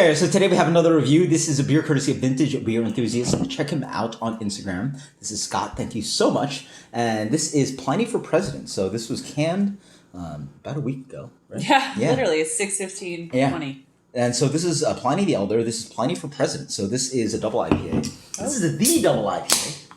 there. So today we have another review. This is a beer courtesy of Vintage Beer Enthusiast. Check him out on Instagram. This is Scott. Thank you so much. And this is Pliny for President. So this was canned about a week ago, right? Yeah. Literally. It's 6/15/20. And so this is Pliny the Elder. This is Pliny for President. So this is a double IPA. This is the double IPA.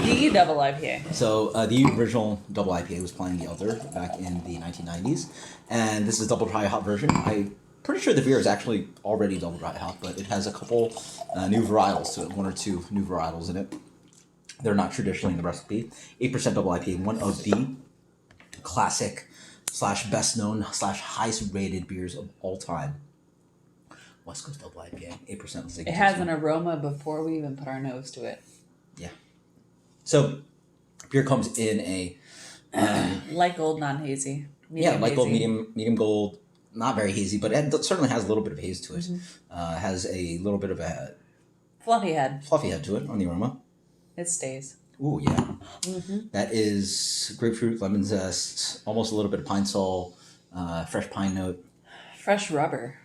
The double IPA. So the original double IPA was Pliny the Elder back in the 1990s. And this is a double dry hop version. I'm pretty sure the beer is actually already double dry hop, but it has a couple new varietals to it, one or two new varietals in it. They're not traditionally in the recipe. 8% double IPA, one of the classic / best known / highest rated beers of all time. West Coast double IPA, 8%. It has an aroma before we even put our nose to it. Yeah. So, beer comes in a... light gold, non-hazy. Light gold, medium gold. Not very hazy, but it certainly has a little bit of haze to it. Mm-hmm. Has a little bit of a... Fluffy head to it on the aroma. It stays. Ooh, yeah. Mm-hmm. That is grapefruit, lemon zest, almost a little bit of pine sol, fresh pine note. Fresh rubber.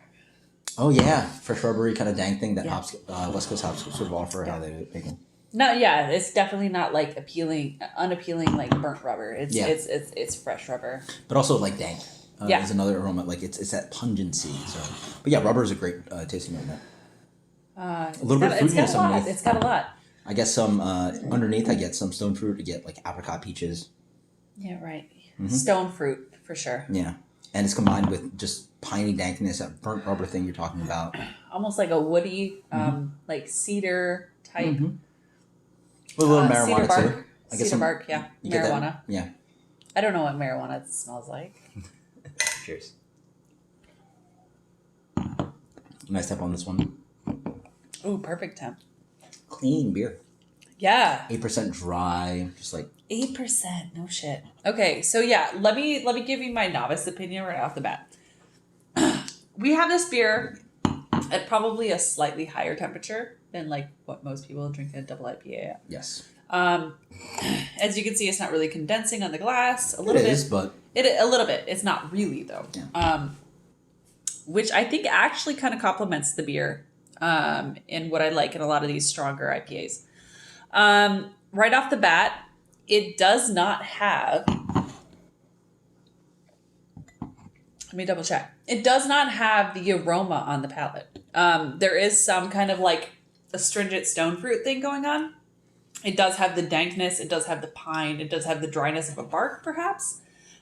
Oh, yeah. Fresh rubbery kind of dang thing that hops, West Coast hops sort of offer how they make them. No, yeah, it's definitely not like unappealing like burnt rubber. It's fresh rubber. But also like dank. Is another aroma. Like it's that pungency. So, but yeah, rubber is a great tasting aroma. A little bit of fruitiness underneath. It's got a lot. I get some underneath. I get some stone fruit. I get like apricot peaches. Yeah, right. Mm-hmm. Stone fruit for sure. Yeah, and it's combined with just piney dankness, that burnt rubber thing you're talking about. Almost like a woody, like cedar type. Mm-hmm. With a little marijuana cedar bark. too. I guess cedar bark, yeah. Marijuana. Yeah. I don't know what marijuana smells like. Cheers. Nice temp on this one. Ooh, perfect temp. Clean beer. Yeah. 8% dry, just like 8%. No shit. Okay, so yeah, let me give you my novice opinion right off the bat. We have this beer at probably a slightly higher temperature than like what most people drink a double IPA at. Yes. As you can see, it's not really condensing on the glass. A little bit. It is, but a little bit. It's not really though. Yeah. Which I think actually kind of complements the beer. And what I like in a lot of these stronger IPAs. Right off the bat, it does not have. Let me double check. It does not have the aroma on the palate. There is some kind of like astringent stone fruit thing going on. It does have the dankness. It does have the pine. It does have the dryness of a bark, perhaps.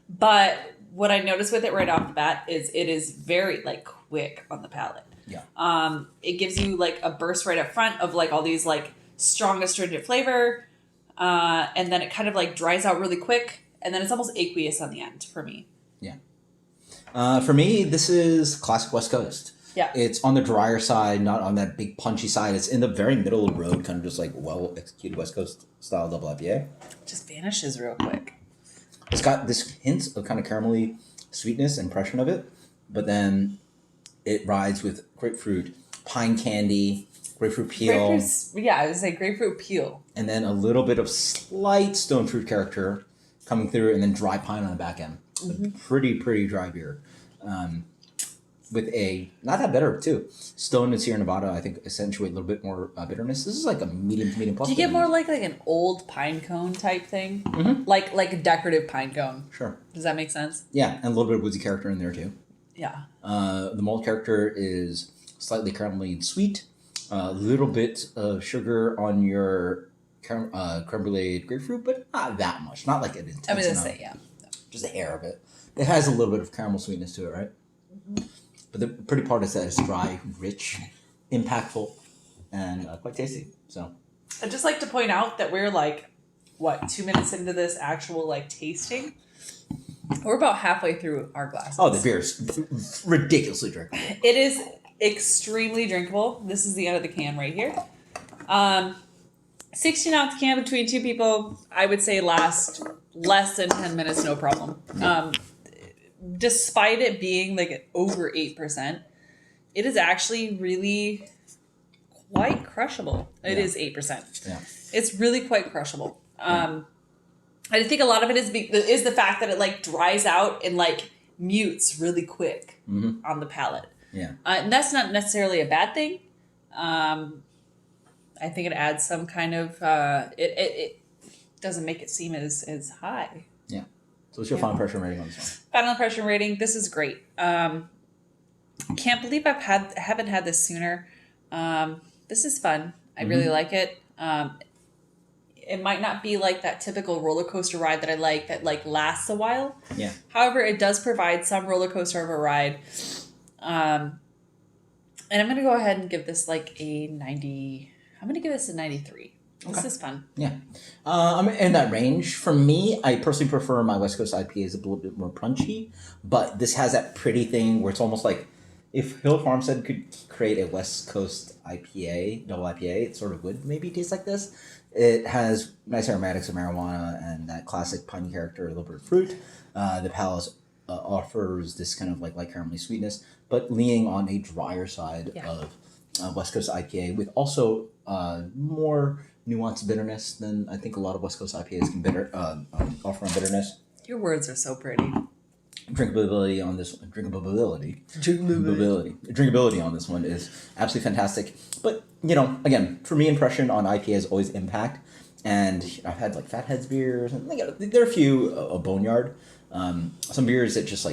But what I noticed with it right off the bat is it is very like quick on the palate. Yeah. It gives you like a burst right up front of like all these like strong astringent flavor. And then it kind of like dries out really quick. And then it's almost aqueous on the end for me. Yeah. For me, this is classic West Coast. Yeah. It's on the drier side, not on that big punchy side. It's in the very middle of the road, kind of just like well executed West Coast style double IPA. Just vanishes real quick. It's got this hint of kind of caramelly sweetness and impression of it, but then it rides with grapefruit, pine candy, grapefruit peel. I would say grapefruit peel. And then a little bit of slight stone fruit character coming through, and then dry pine on the back end. Mm-hmm. Pretty dry beer. With a, not that bitter too. Stone and Sierra Nevada, I think, accentuate a little bit more bitterness. This is like a medium to medium plus. Do you get more like an old pine cone type thing? Mm-hmm. Like a decorative pine cone. Sure. Does that make sense? Yeah, and a little bit of woodsy character in there too. Yeah. The malt character is slightly caramelly and sweet. A little bit of sugar on your creme brulee grapefruit, but not that much. Not like an intense. I was gonna say, yeah. Just a hair of it. It has a little bit of caramel sweetness to it, right? Mm-hmm. But the pretty part is that it's dry, rich, impactful, and quite tasty. So, I'd just like to point out that we're like, 2 minutes into this actual like tasting? We're about halfway through our glasses. Oh, the beer is ridiculously drinkable. It is extremely drinkable. This is the end of the can right here. 16-ounce can between two people, I would say last less than 10 minutes, no problem. Despite it being like over 8%, it is actually really quite crushable. It is 8%. Yeah. It's really quite crushable. I think a lot of it is the fact that it like dries out and like mutes really quick on the palate. Yeah. And that's not necessarily a bad thing. I think it adds some kind of it doesn't make it seem as high. Yeah. So what's your Yeah. final impression rating on this one? Final impression rating. This is great. Can't believe haven't had this sooner. This is fun. I really like it. It might not be like that typical roller coaster ride that I like that like lasts a while. Yeah. However, it does provide some roller coaster of a ride. And I'm gonna go ahead and give this like a 90. I'm gonna give this a 93. This is fun. Yeah. I'm in that range. For me, I personally prefer my West Coast IPAs a little bit more punchy, but this has that pretty thing where it's almost like if Hill Farmstead could create a West Coast IPA, double IPA, it sort of would maybe taste like this. It has nice aromatics of marijuana and that classic piney character, a little bit of fruit. The Palate offers this kind of like light caramelly sweetness, but leaning on a drier side of West Coast IPA with also more nuanced bitterness than I think a lot of West Coast IPAs can offer on bitterness. Your words are so pretty. Drinkability on this one, drinkability on this one is absolutely fantastic. But again, for me, impression on IPA is always impact. And I've had like Fatheads beers, and there are a few boneyard. Some beers that just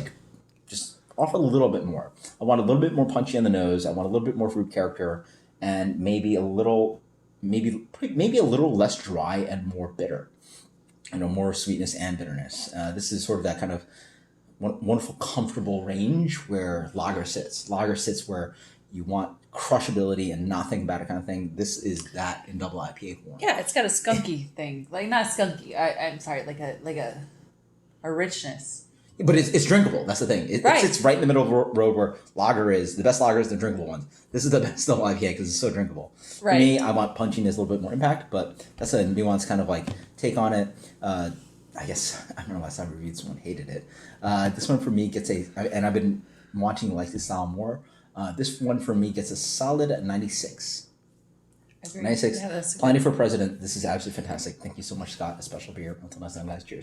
offer a little bit more. I want a little bit more punchy on the nose. I want a little bit more fruit character, and maybe a little less dry and more bitter. More sweetness and bitterness. This is sort of that kind of wonderful, comfortable range where lager sits. Lager sits where you want crushability and nothing about it kind of thing. This is that in double IPA form. Yeah, it's got a skunky thing, like not skunky. I'm sorry, like a richness. But it's drinkable. That's the thing. It sits right in the middle of the road where lager is. The best lager is the drinkable ones. This is the best double IPA because it's so drinkable. Right. For me, I want punchiness, a little bit more impact, but that's a nuanced kind of like take on it. I guess, I remember last time I reviewed someone hated it. This one for me gets and I've been wanting to like this style more. This one for me gets a solid 96. Agreed. 96. Yeah, Pliny for president. This is absolutely fantastic. Thank you so much, Scott. A special beer. Until next time, guys. Cheers.